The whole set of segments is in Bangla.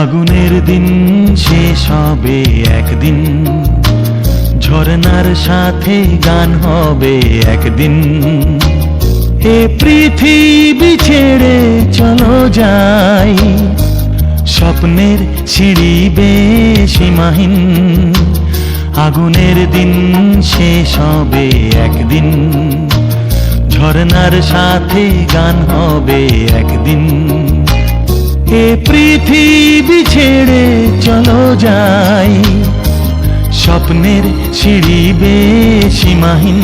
আগুনের দিন শেষ হবে একদিন, ঝরনার সাথে গান হবে একদিন। এ পৃথিবী ছেড়ে চলো যাই, স্বপ্নের সিঁড়ি বেয়ে সীমাহীন। আগুনের দিন শেষ হবে একদিন, ঝরনার সাথে গান হবে একদিন। এ পৃথিবী ছেড়ে চলো যাই, স্বপ্নের সিঁড়ি বেয়ে সীমাহীন।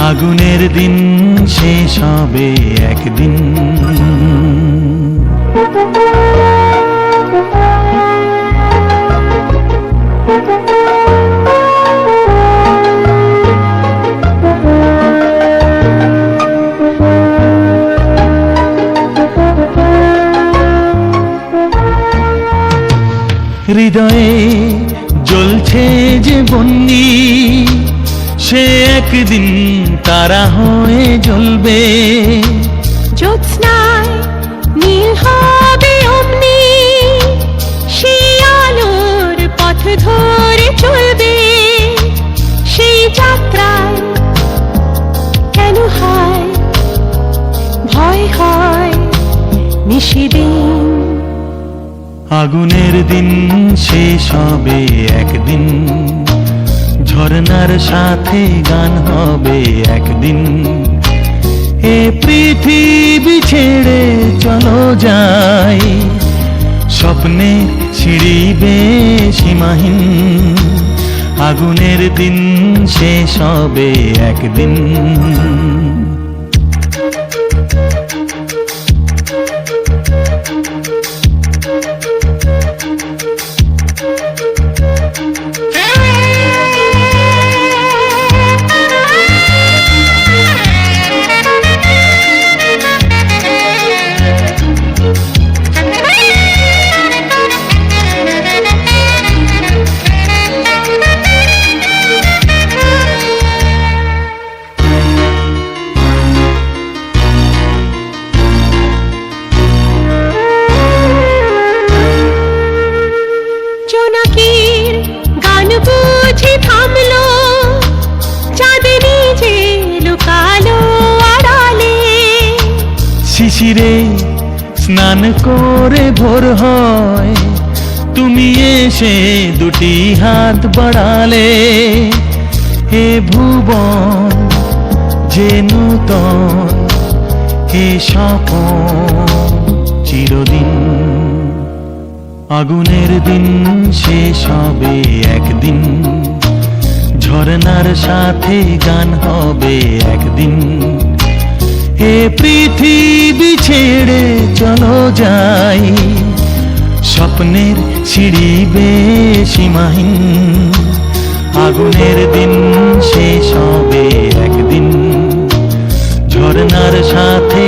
আগুনের দিন শেষ হবে একদিন। হৃদয়ে জ্বলছে যে বন্যি, সে একদিন তারা হয়ে জ্বলবে। জ্যোৎস্নায় নীল হবে অমনি, সেই আলোর পথ ধরে চলবে। সেই যাত্রায় কেন হয় ভয়, হয় নিশিদিন। আগুনের দিন শেষ হবে একদিন, ঝরনার সাথে গান হবে একদিন। এ পৃথিবী ছেড়ে চলো যাই, স্বপ্নের সিঁড়ি বেয়ে সীমাহীন। আগুনের দিন শেষ হবে একদিন। জোনাকির গান বুঝি থামলো, চাঁদনি যে লুকালো আড়ালে। শিশিরে স্নান করে ভোর হয়, তুমি এসে দুটি হাত বাড়ালে। হে ভুবন যে নূতন, হে স্বপন চিরদিন। আগুনের দিন শেষ হবে একদিন, ঝরনার সাথে গান হবে একদিন। এ পৃথিবী ছেড়ে চলো যাই, স্বপ্নের সিঁড়ি বেয়ে সীমাহীন। আগুনের দিন শেষ হবে একদিন, ঝরনার সাথে